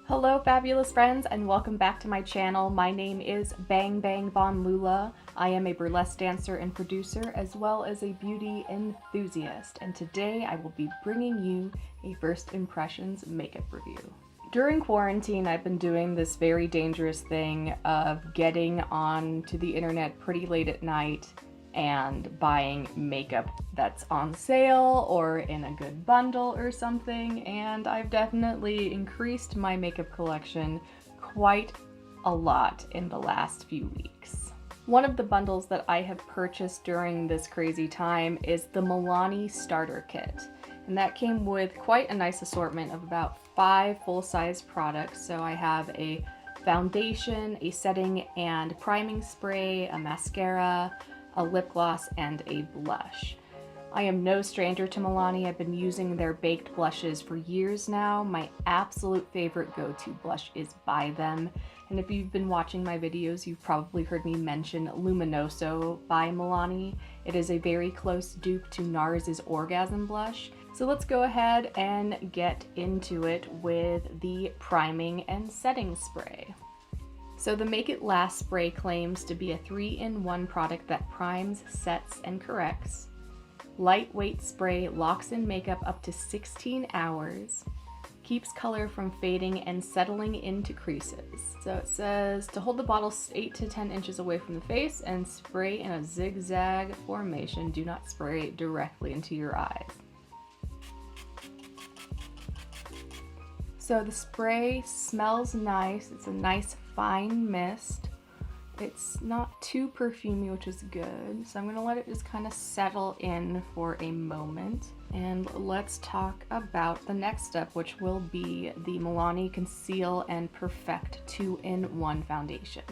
Hello fabulous friends and welcome back to my channel. My name is Bang Bang Von Loola. I am a burlesque dancer and producer as well as a beauty enthusiast, and today I will be bringing you a first impressions makeup review. During quarantine I've been doing this very dangerous thing of getting onto the internet pretty late at night and buying makeup that's on sale or in a good bundle or something, and I've definitely increased my makeup collection quite a lot in the last few weeks. One of the bundles that I have purchased during this crazy time is the Milani starter kit, and that came with quite a nice assortment of about 5 full-size products. So I have a foundation, a setting and priming spray, a mascara, a lip gloss, and a blush. I am no stranger to Milani. I've been using their baked blushes for years now. My absolute favorite go-to blush is by them. And if you've been watching my videos, you've probably heard me mention Luminoso by Milani. It is a very close dupe to NARS's Orgasm blush. So let's go ahead and get into it with the priming and setting spray. So the Make It Last spray claims to be a 3-in-1 product that primes, sets, and corrects. Lightweight spray locks in makeup up to 16 hours, keeps color from fading and settling into creases. So it says to hold the bottle 8 to 10 inches away from the face and spray in a zigzag formation. Do not spray directly into your eyes. So the spray smells nice. It's a nice fine mist. It's not too perfumey, which is good. So I'm gonna let it just kind of settle in for a moment. And let's talk about the next step, which will be the Milani Conceal and Perfect 2-in-1 foundation.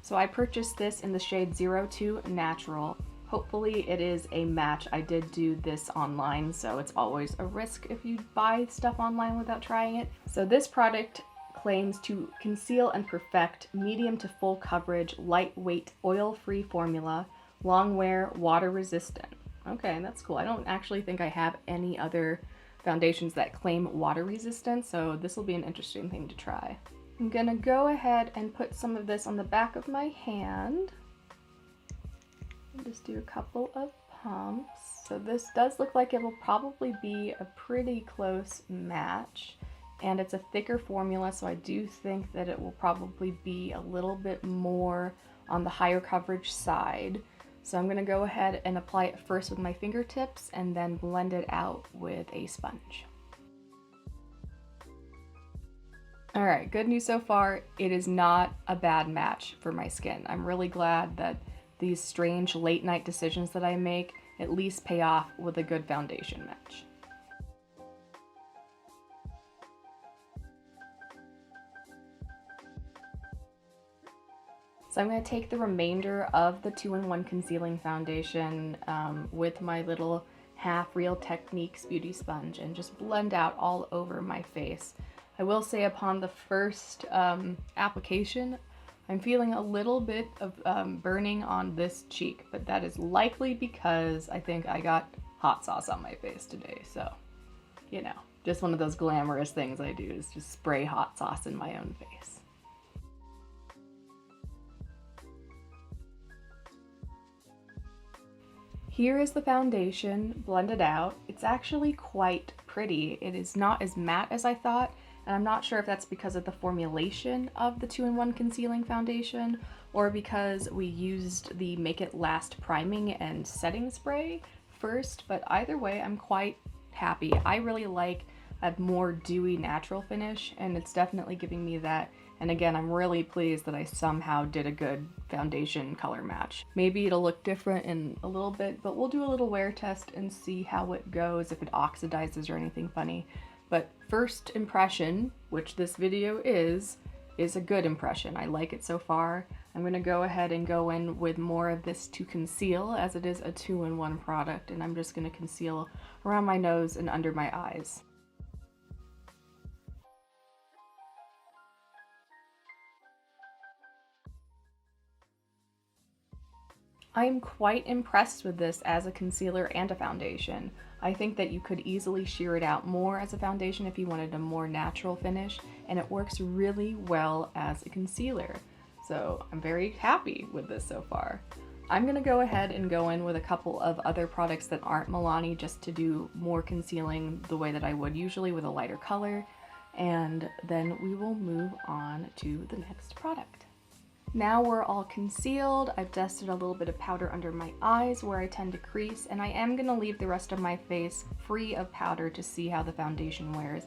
So I purchased this in the shade 02 Natural. Hopefully it is a match. I did do this online, so it's always a risk if you buy stuff online without trying it. So this product claims to conceal and perfect medium to full coverage, lightweight, oil-free formula, long wear, water resistant. Okay, that's cool. I don't actually think I have any other foundations that claim water resistant, so this will be an interesting thing to try. I'm gonna go ahead and put some of this on the back of my hand. Just do a couple of pumps. So this does look like it will probably be a pretty close match, and it's a thicker formula, so I do think that it will probably be a little bit more on the higher coverage side. So I'm going to go ahead and apply it first with my fingertips and then blend it out with a sponge. Alright, good news so far. It is not a bad match for my skin. I'm really glad that these strange late night decisions that I make at least pay off with a good foundation match. So I'm going to take the remainder of the 2-in-1 concealing foundation with my little half Real Techniques beauty sponge and just blend out all over my face. I will say upon the first application, I'm feeling a little bit of burning on this cheek, but that is likely because I think I got hot sauce on my face today. So, you know, just one of those glamorous things I do is just spray hot sauce in my own face. Here is the foundation blended out. It's actually quite pretty. It is not as matte as I thought, and I'm not sure if that's because of the formulation of the 2-in-1 concealing foundation or because we used the Make It Last priming and setting spray first, but either way, I'm quite happy. I really like a more dewy natural finish, and it's definitely giving me that. And again, I'm really pleased that I somehow did a good foundation color match. Maybe it'll look different in a little bit, but we'll do a little wear test and see how it goes, if it oxidizes or anything funny. But first impression, which this video is a good impression. I like it so far. I'm going to go ahead and go in with more of this to conceal, as it is a 2-in-1 product, and I'm just going to conceal around my nose and under my eyes. I'm quite impressed with this as a concealer and a foundation. I think that you could easily sheer it out more as a foundation if you wanted a more natural finish, and it works really well as a concealer. So I'm very happy with this so far. I'm gonna go ahead and go in with a couple of other products that aren't Milani just to do more concealing the way that I would usually with a lighter color, and then we will move on to the next product. Now we're all concealed. I've dusted a little bit of powder under my eyes where I tend to crease, and I am gonna leave the rest of my face free of powder to see how the foundation wears.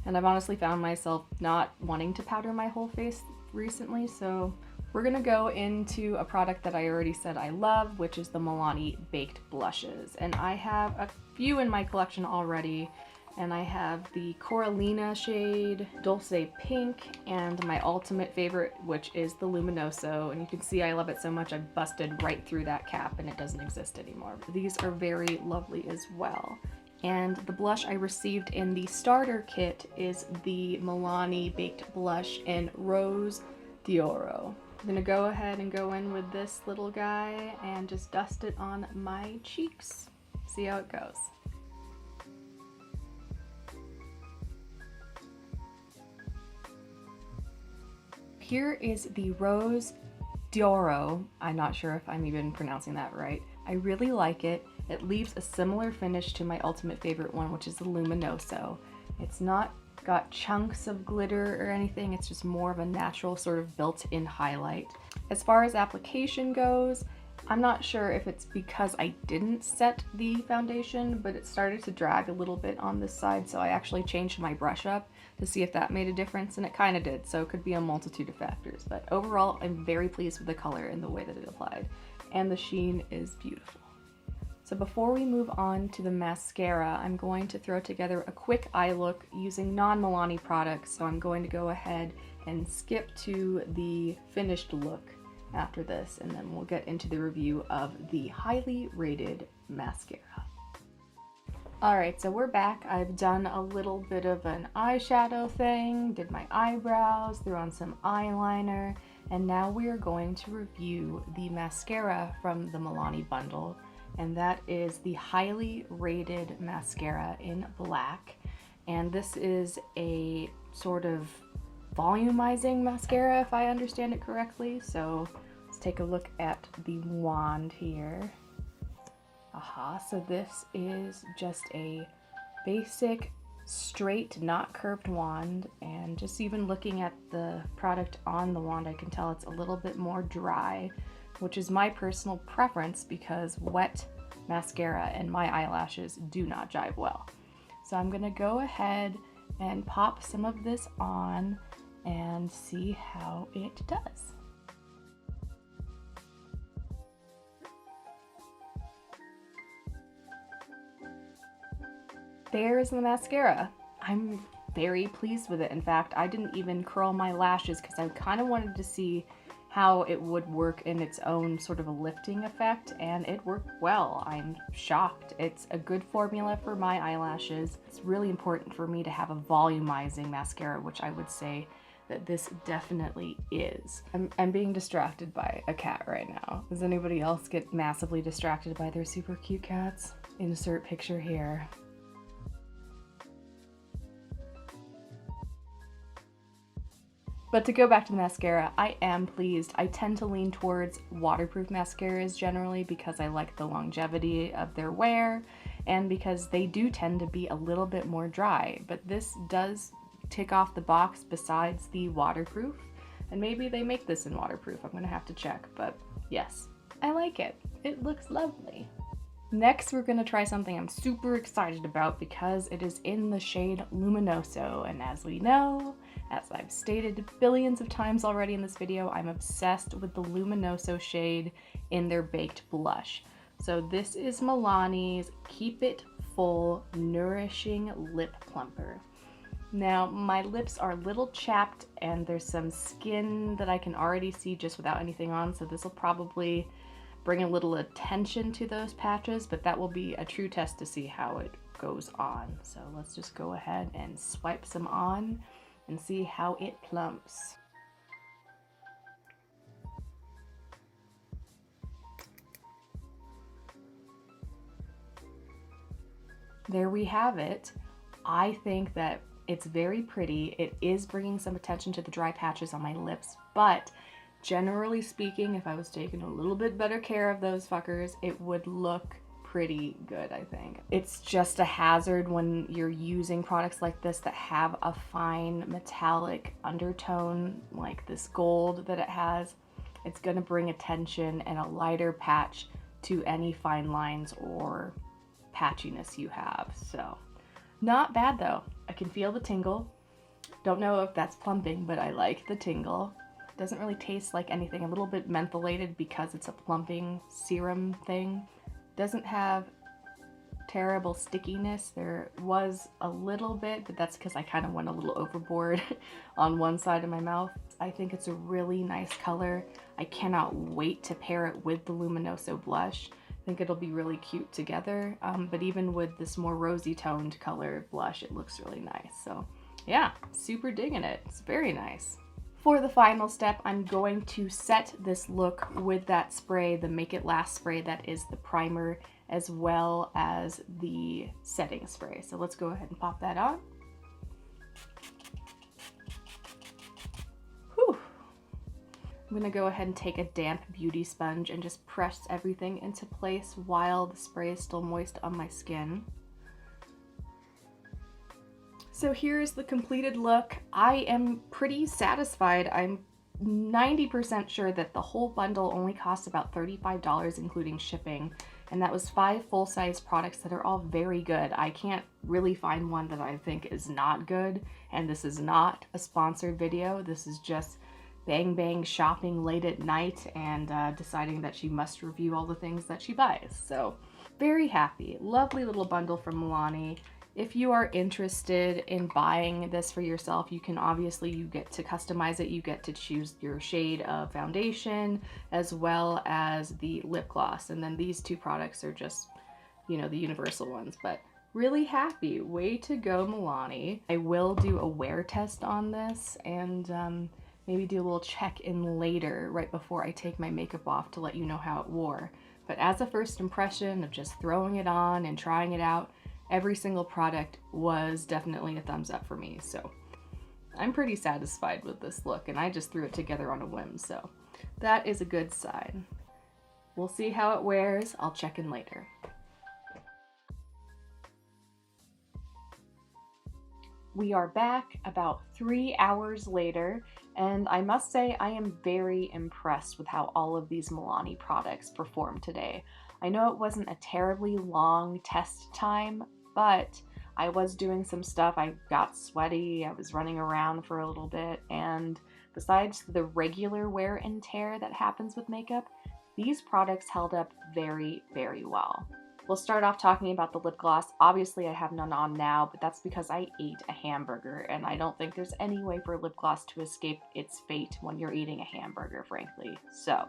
And I've honestly found myself not wanting to powder my whole face recently, so we're gonna go into a product that I already said I love, which is the Milani Baked Blushes. And I have a few in my collection already, and I have the Coralina shade, Dulce Pink, and my ultimate favorite, which is the Luminoso. And you can see I love it so much I busted right through that cap and it doesn't exist anymore. These are very lovely as well. And the blush I received in the starter kit is the Milani Baked Blush in Rose d'Oro. I'm gonna go ahead and go in with this little guy and just dust it on my cheeks. See how it goes. Here is the Rose d'Oro. I'm not sure if I'm even pronouncing that right. I really like it. It leaves a similar finish to my ultimate favorite one, which is the Luminoso. It's not got chunks of glitter or anything, it's just more of a natural sort of built-in highlight. As far as application goes, I'm not sure if it's because I didn't set the foundation, but it started to drag a little bit on this side, so I actually changed my brush up to see if that made a difference, and it kind of did, so it could be a multitude of factors. But overall, I'm very pleased with the color and the way that it applied, and the sheen is beautiful. So before we move on to the mascara, I'm going to throw together a quick eye look using non-Milani products, so I'm going to go ahead and skip to the finished look after this, and then we'll get into the review of the highly rated mascara. Alright, so we're back. I've done a little bit of an eyeshadow thing, did my eyebrows, threw on some eyeliner, and now we are going to review the mascara from the Milani bundle, and that is the highly rated mascara in black. And this is a sort of volumizing mascara, if I understand it correctly. So let's take a look at the wand here. Aha, so this is just a basic, straight, not curved wand, and just even looking at the product on the wand, I can tell it's a little bit more dry, which is my personal preference because wet mascara and my eyelashes do not jive well. So I'm gonna go ahead and pop some of this on and see how it does. There's the mascara. I'm very pleased with it. In fact, I didn't even curl my lashes because I kind of wanted to see how it would work in its own sort of a lifting effect, and it worked well. I'm shocked. It's a good formula for my eyelashes. It's really important for me to have a volumizing mascara, which I would say that this definitely is. I'm being distracted by a cat right now. Does anybody else get massively distracted by their super cute cats? Insert picture here. But to go back to the mascara, I am pleased. I tend to lean towards waterproof mascaras generally because I like the longevity of their wear and because they do tend to be a little bit more dry. But this does tick off the box besides the waterproof, and maybe they make this in waterproof. I'm gonna have to check, but yes, I like it. It looks lovely. Next, we're gonna try something I'm super excited about because it is in the shade Luminoso, and as we know, as I've stated billions of times already in this video, I'm obsessed with the Luminoso shade in their baked blush. So this is Milani's Keep It Full Nourishing Lip Plumper. Now, my lips are a little chapped and there's some skin that I can already see just without anything on, so this will probably bring a little attention to those patches, but that will be a true test to see how it goes on. So let's just go ahead and swipe some on and see how it plumps. there we have it. I think that it's very pretty. It is bringing some attention to the dry patches on my lips, but generally speaking, if I was taking a little bit better care of those fuckers, it would look pretty good, I think. It's just a hazard when you're using products like this that have a fine metallic undertone, like this gold that it has. It's gonna bring attention and a lighter patch to any fine lines or patchiness you have. So, not bad though. I can feel the tingle. Don't know if that's plumping, but I like the tingle. Doesn't really taste like anything. A little bit mentholated because it's a plumping serum thing. Doesn't have terrible stickiness. There was a little bit, but that's because I kind of went a little overboard on one side of my mouth. I think it's a really nice color. I cannot wait to pair it with the Luminoso blush. I think it'll be really cute together, but even with this more rosy toned color blush, it looks really nice. So yeah, super digging it. It's very nice. For the final step, I'm going to set this look with that spray, the Make It Last spray that is the primer, as well as the setting spray. So let's go ahead and pop that on. Whew. I'm gonna go ahead and take a damp beauty sponge and just press everything into place while the spray is still moist on my skin. So here's the completed look. I am pretty satisfied. I'm 90% sure that the whole bundle only cost about $35 including shipping, and that was 5 full-size products that are all very good. I can't really find one that I think is not good, and this is not a sponsored video. This is just Bang Bang shopping late at night and deciding that she must review all the things that she buys. So very happy. Lovely little bundle from Milani. If you are interested in buying this for yourself, you can obviously, you get to customize it. You get to choose your shade of foundation as well as the lip gloss. And then these 2 products are just, you know, the universal ones, but really happy. Way to go, Milani. I will do a wear test on this and maybe do a little check-in later right before I take my makeup off to let you know how it wore. But as a first impression of just throwing it on and trying it out, every single product was definitely a thumbs up for me. So I'm pretty satisfied with this look, and I just threw it together on a whim. So that is a good sign. We'll see how it wears. I'll check in later. We are back about 3 hours later, and I must say I am very impressed with how all of these Milani products performed today. I know it wasn't a terribly long test time, but I was doing some stuff. I got sweaty, I was running around for a little bit, and besides the regular wear and tear that happens with makeup, these products held up very, very well. We'll start off talking about the lip gloss. Obviously I have none on now, but that's because I ate a hamburger, and I don't think there's any way for lip gloss to escape its fate when you're eating a hamburger, frankly. So,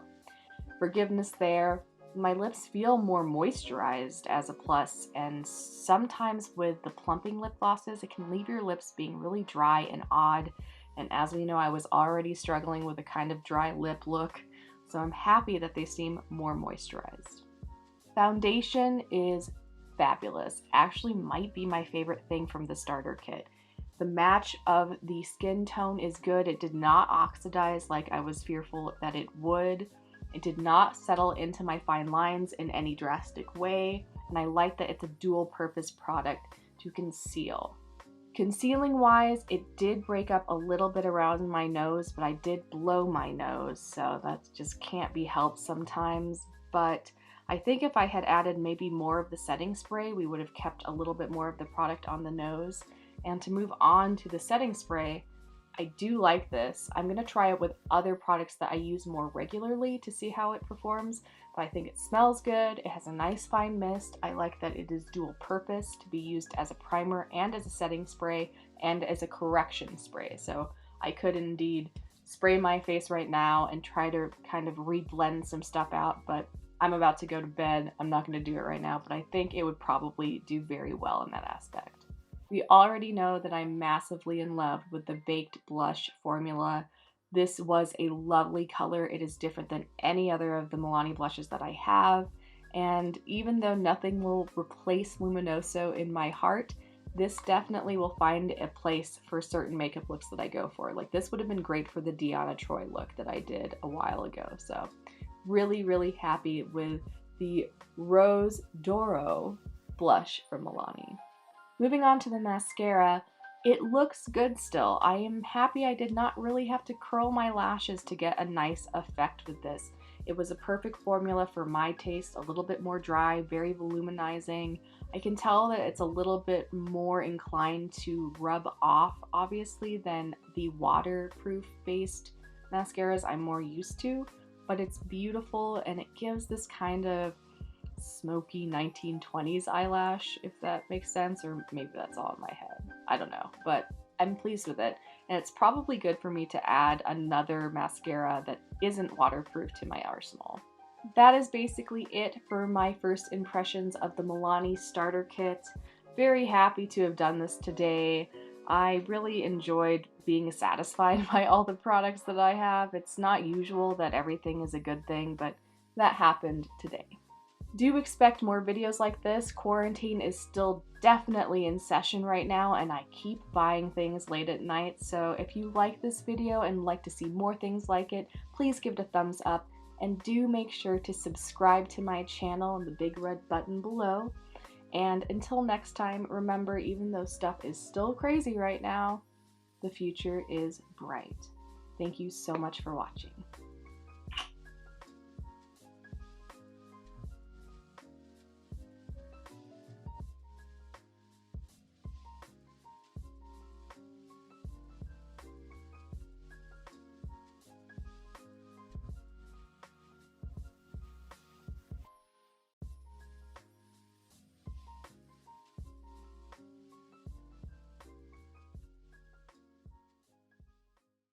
forgiveness there. My lips feel more moisturized as a plus, and sometimes with the plumping lip glosses, it can leave your lips being really dry and odd. And as we know, I was already struggling with a kind of dry lip look, so I'm happy that they seem more moisturized. Foundation is fabulous. Actually might be my favorite thing from the starter kit. The match of the skin tone is good. It did not oxidize like I was fearful that it would. It did not settle into my fine lines in any drastic way, and I like that it's a dual purpose product to conceal. Concealing wise, it did break up a little bit around my nose, but I did blow my nose, so that just can't be helped sometimes. But I think if I had added maybe more of the setting spray, we would have kept a little bit more of the product on the nose. And to move on to the setting spray, I do like this. I'm going to try it with other products that I use more regularly to see how it performs, but I think it smells good. It has a nice fine mist. I like that it is dual purpose to be used as a primer and as a setting spray and as a correction spray. So I could indeed spray my face right now and try to kind of re-blend some stuff out, but I'm about to go to bed. I'm not going to do it right now, but I think it would probably do very well in that aspect. We already know that I'm massively in love with the Baked Blush formula. This was a lovely color. It is different than any other of the Milani blushes that I have, And even though nothing will replace Luminoso in my heart, this definitely will find a place for certain makeup looks that I go for. Like this would have been great for the Deanna Troy look that I did a while ago. So really, really happy with the Rose Doro blush from Milani. Moving on to the mascara, it looks good still. I am happy I did not really have to curl my lashes to get a nice effect with this. It was a perfect formula for my taste, a little bit more dry, very voluminizing. I can tell that it's a little bit more inclined to rub off, obviously, than the waterproof based mascaras I'm more used to, but it's beautiful and it gives this kind of smoky 1920s eyelash, if that makes sense, or maybe that's all in my head. I don't know, but I'm pleased with it, and it's probably good for me to add another mascara that isn't waterproof to my arsenal. That is basically it for my first impressions of the Milani starter kit. Very happy to have done this today. I really enjoyed being satisfied by all the products that I have. It's not usual that everything is a good thing, but that happened today. Do expect more videos like this. Quarantine is still definitely in session right now, and I keep buying things late at night. So if you like this video and like to see more things like it, please give it a thumbs up, and do make sure to subscribe to my channel in the big red button below. And until next time, remember, even though stuff is still crazy right now, the future is bright. Thank you so much for watching.